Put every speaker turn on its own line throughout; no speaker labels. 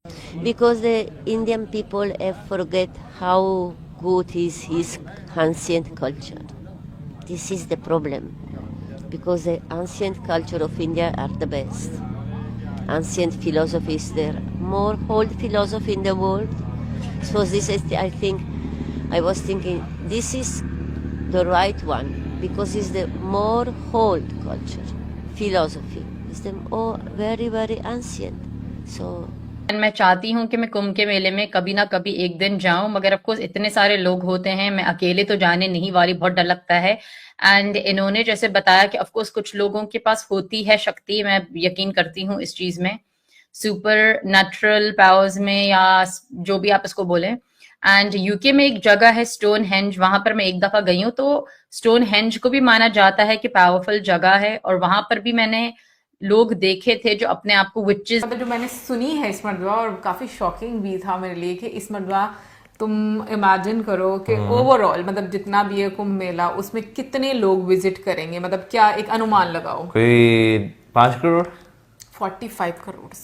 Because the Indian people have forget how good is his ancient culture. This is the problem. Because the ancient culture of India are the best. Ancient philosophy is there. More old philosophy in the world. So this is, I think, I was thinking, this is the right one. Because it's the more old culture. Philosophy. It's the very, very ancient. So
मैं चाहती हूँ कि मैं कुंभ के मेले में कभी ना कभी एक दिन जाऊं, मगर ऑफ कोर्स इतने सारे लोग होते हैं, मैं अकेले तो जाने नहीं वाली, बहुत डर लगता है। एंड इन्होंने जैसे बताया कि ऑफ कोर्स कुछ लोगों के पास होती है शक्ति, मैं यकीन करती हूँ इस चीज में, सुपर नेचुरल पावर्स में, या जो भी आप इसको बोलें। एंड यूके में एक जगह है स्टोन हेंज, वहां पर मैं एक दफा गई हूँ, तो स्टोन हेंज को भी माना जाता है कि पावरफुल जगह है, और वहां पर भी मैंने लोग देखे थे जो अपने आप को विचेस,
मतलब जो मैंने सुनी है इस मरतबा, और काफ़ी शॉकिंग भी था मेरे लिए कि इस मरतबा तुम इमेजिन करो कि ओवरऑल मतलब जितना भी है कुंभ मेला, उसमें कितने लोग विजिट करेंगे, मतलब क्या एक अनुमान लगाओ।
कोई 5 करोड़।
45 करोड़।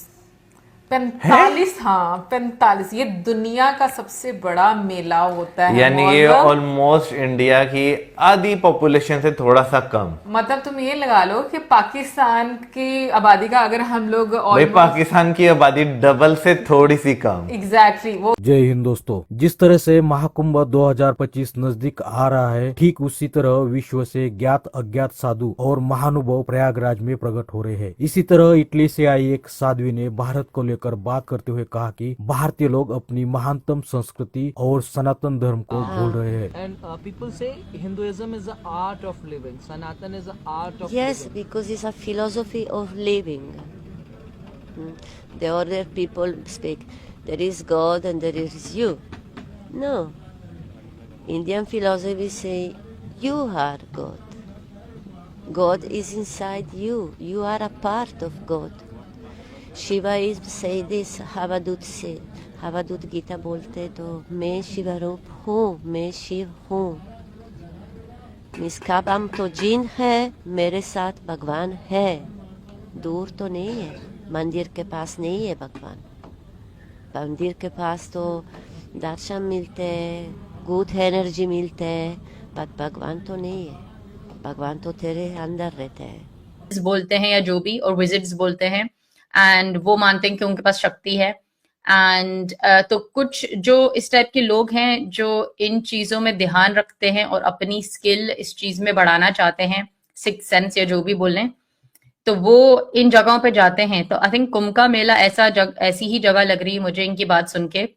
45, हाँ 45। ये दुनिया का सबसे बड़ा मेला होता है,
यानी ये ऑलमोस्ट इंडिया की आधी पॉपुलेशन से थोड़ा सा कम।
मतलब तुम ये लगा लो कि पाकिस्तान की आबादी का अगर हम लोग
भाई पाकिस्तान की आबादी डबल से थोड़ी सी कम।
एग्जैक्टली वो।
जय हिंद दोस्तों, जिस तरह से महाकुंभ 2025 नजदीक आ रहा है, ठीक उसी तरह विश्व से ज्ञात अज्ञात साधु और महानुभाव प्रयागराज में प्रकट हो रहे हैं। इसी तरह इटली से आई एक साध्वी ने भारत को लेकर बात करते हुए कहा कि भारतीय लोग अपनी महानतम संस्कृति और सनातन धर्म को भूल रहे हैं।
And people say Hinduism is the art of living. Sanatan is the art of
yes,
living.
because it's a philosophy of living. The other people speak, there is God and there is you. No. Indian philosophy say, you are God. God is inside you. You are a part of God. शिवाइज्म say this, हवादूत से, हवादूत गीता बोलते तो मैं शिव रूप हूँ, मैं शिव हूँ। निष्काम तो जिन है, मेरे साथ भगवान है, दूर तो नहीं है, मंदिर के पास नहीं है भगवान। मंदिर के पास तो दर्शन मिलते हैं, गुड एनर्जी मिलते हैं, पर भगवान तो नहीं है, भगवान तो तेरे अंदर रहते हैं।
बोलते हैं या जो भी, और विजिट्स बोलते हैं, एंड वो मानते हैं कि उनके पास शक्ति है। एंड तो कुछ जो इस टाइप के लोग हैं जो इन चीजों में ध्यान रखते हैं और अपनी स्किल इस चीज में बढ़ाना चाहते हैं, सिक्स सेंस या जो भी बोलें, तो वो इन जगहों पे जाते हैं। तो आई थिंक कुंभ का मेला ऐसी ही जगह लग रही है मुझे इनकी बात सुन के।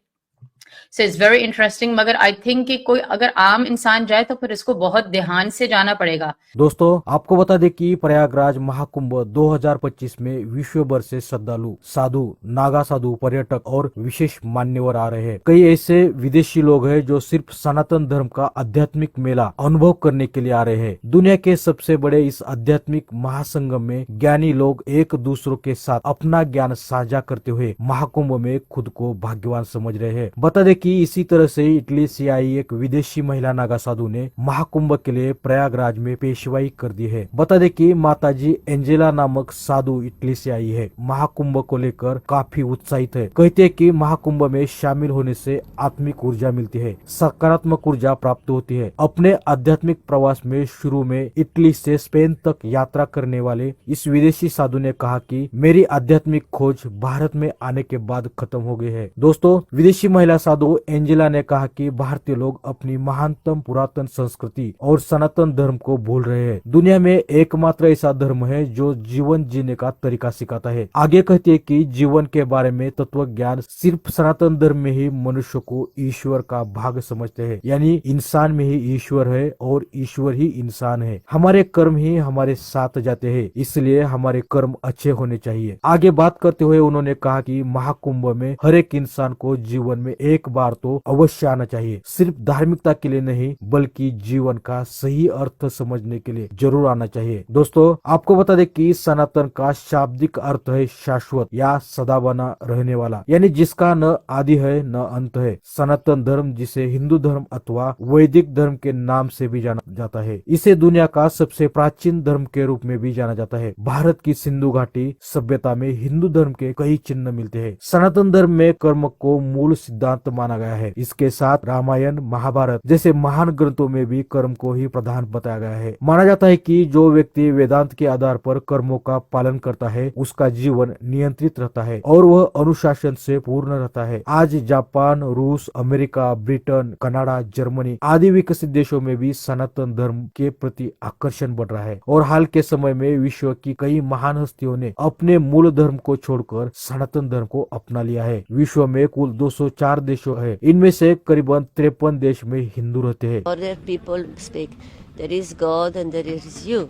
सो इट्स वेरी इंटरेस्टिंग, मगर आई थिंक कि कोई अगर आम इंसान जाए तो फिर इसको बहुत ध्यान से जाना पड़ेगा।
दोस्तों आपको बता दें कि प्रयागराज महाकुंभ 2025 में विश्व भर से श्रद्धालु, साधु, नागा साधु, पर्यटक और विशेष मान्यवर आ रहे हैं। कई ऐसे विदेशी लोग हैं जो सिर्फ सनातन धर्म का आध्यात्मिक मेला अनुभव करने के लिए आ रहे हैं। दुनिया के सबसे बड़े इस आध्यात्मिक महासंगम में ज्ञानी लोग एक दूसरों के साथ अपना ज्ञान साझा करते हुए महाकुंभ में खुद को भाग्यवान समझ रहे हैं। बता दें कि इसी तरह से इटली से आई एक विदेशी महिला नागा साधु ने महाकुंभ के लिए प्रयागराज में पेशवाई कर दी है। बता दें कि माताजी एंजेला नामक साधु इटली से आई है, महाकुंभ को लेकर काफी उत्साहित है। कहते हैं कि महाकुंभ में शामिल होने से आत्मिक ऊर्जा मिलती है, सकारात्मक ऊर्जा प्राप्त होती है। अपने आध्यात्मिक प्रवास में शुरू में इटली से स्पेन तक यात्रा करने वाले इस विदेशी साधु ने कहा कि मेरी आध्यात्मिक खोज भारत में आने के बाद खत्म हो गई है। दोस्तों विदेशी महिला साधु एंजेला ने कहा कि भारतीय लोग अपनी महानतम पुरातन संस्कृति और सनातन धर्म को भूल रहे हैं। दुनिया में एकमात्र ऐसा धर्म है जो जीवन जीने का तरीका सिखाता है। आगे कहती है कि जीवन के बारे में तत्व ज्ञान सिर्फ सनातन धर्म में ही मनुष्य को ईश्वर का भाग समझते हैं, यानी इंसान में ही ईश्वर है और ईश्वर ही इंसान है। हमारे कर्म ही हमारे साथ जाते हैं, इसलिए हमारे कर्म अच्छे होने चाहिए। आगे बात करते हुए उन्होंने कहा कि महाकुंभ में हर एक इंसान को जीवन में एक बार तो अवश्य आना चाहिए। सिर्फ धार्मिकता के लिए नहीं बल्कि जीवन का सही अर्थ समझने के लिए जरूर आना चाहिए। दोस्तों आपको बता दें कि सनातन का शाब्दिक अर्थ है शाश्वत या सदा बना रहने वाला, यानी जिसका न आदि है न अंत है। सनातन धर्म जिसे हिंदू धर्म अथवा वैदिक धर्म के नाम से भी जाना जाता है, इसे दुनिया का सबसे प्राचीन धर्म के रूप में भी जाना जाता है। भारत की सिंधु घाटी सभ्यता में हिंदू धर्म के कई चिन्ह मिलते हैं। सनातन धर्म में कर्म को मूल सिद्धांत माना गया है। इसके साथ रामायण महाभारत जैसे महान ग्रंथों में भी कर्म को ही प्रधान बताया गया है। माना जाता है कि जो व्यक्ति वेदांत के आधार पर कर्मों का पालन करता है उसका जीवन नियंत्रित रहता है और वह अनुशासन से पूर्ण रहता है। आज जापान, रूस, अमेरिका, ब्रिटेन, कनाडा, जर्मनी आदि विकसित देशों में भी सनातन धर्म के प्रति आकर्षण बढ़ रहा है और हाल के समय में विश्व की कई महान हस्तियों ने अपने मूल धर्म को छोड़कर सनातन धर्म को अपना लिया है। विश्व में कुल 204 देशों है, इनमें से करीबन 53 देश में हिंदू रहते हैं।
Other people speak, there is God and there is you.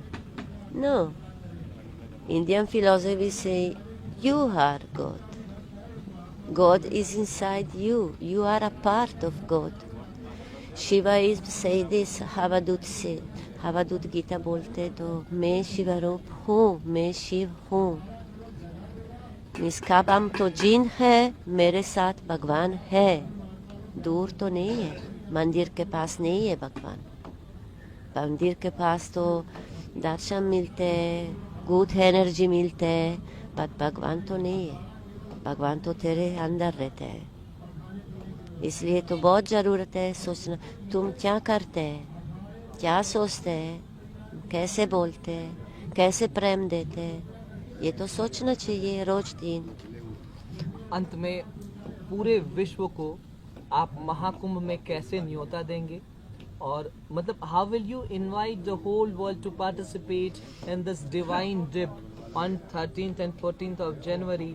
No. Indian philosophy say, you are God. God is inside you. You are a part of God. शिवाइज्म say this, हवादूत से हवादूत गीता बोलते तो मैं शिवरूप हूँ, मैं शिव हूँ। निष्काम तो जिन है, मेरे साथ भगवान है। दूर तो नहीं है, मंदिर के पास नहीं है भगवान। मंदिर के पास तो दर्शन मिलते हैं, गुड एनर्जी मिलते हैं, बट भगवान तो नहीं है। भगवान तो तेरे अंदर रहते हैं। इसलिए तो बहुत ज़रूरत है सोचना, तुम क्या करते हैं, क्या सोचते हैं, कैसे बोलते हैं, कैसे प्रेम देते हैं, ये तो सोचना चाहिए रोज दिन।
अंत में पूरे विश्व को आप महाकुंभ में कैसे न्योता देंगे और मतलब how will you invite the whole world to participate in this divine trip on 13th and 14th of January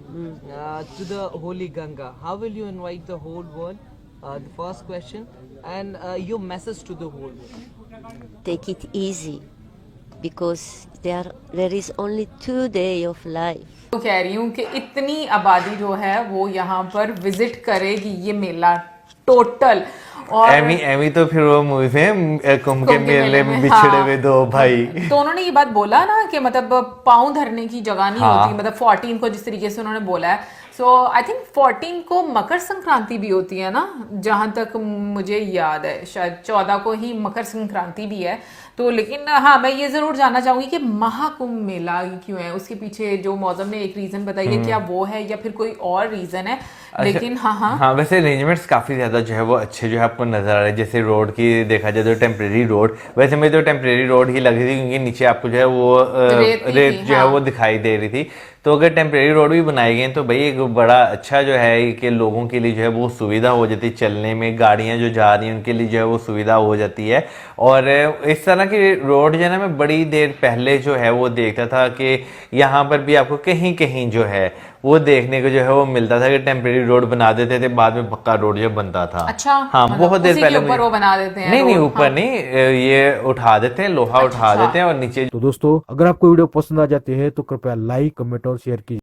to the Holy Ganga? How will you invite the whole world? The first question, and your message to the whole world.
Take it easy because there is only 2 days of life.
तो कह रही हूँ कि इतनी आबादी जो है वो यहाँ पर विजिट करेगी ये मेला टोटल। और
एमी तो फिर वो मूवी है कुंभ के मेले में बिछड़े हुए दो भाई।
तो उन्होंने ये बात बोला ना कि मतलब पाँव धरने की जगह नहीं होती, मतलब 14 को जिस तरीके से उन्होंने बोला है। सो आई थिंक 14 को मकर संक्रांति भी होती है ना, जहां तक मुझे याद है, शायद 14 को ही मकर संक्रांति भी है। तो लेकिन हाँ, मैं ये जरूर जानना चाहूंगी कि महाकुंभ मेला क्यों है, उसके पीछे जो मौसम ने एक रीजन बताई है, क्या वो है या फिर कोई और रीजन है? लेकिन हाँ, वैसे
अरेंजमेंट्स काफी ज्यादा जो है वो अच्छे जो है आपको नजर आ रहे हैं। जैसे रोड की देखा जाए तो टेम्परेरी रोड, वैसे में तो टेम्परेरी रोड ही लग रही थी क्योंकि नीचे आपको जो है वो रेत जो है वो दिखाई दे रही थी। तो अगर टेम्परेरी रोड भी बनाई गई तो भाई एक बड़ा अच्छा जो है कि लोगों के लिए जो है वो सुविधा हो जाती है, चलने में गाड़ियां जो जा रही हैं उनके लिए जो है वो सुविधा हो जाती है। और इस तरह की रोड जो है ना, मैं बड़ी देर पहले जो है वो देखता था कि यहाँ पर भी आपको कहीं कहीं जो है वो देखने को जो है वो मिलता था कि टेम्परेरी रोड बना देते थे, बाद में पक्का रोड जो बनता था।
अच्छा,
हाँ, बहुत देर पहले
ऊपर वो बना देते हैं?
नहीं, ऊपर नहीं, ये उठा देते हैं, लोहा उठा देते हैं और नीचे।
तो दोस्तों अगर आपको वीडियो पसंद आ जाती है तो कृपया लाइक, कमेंट और शेयर कीजिए।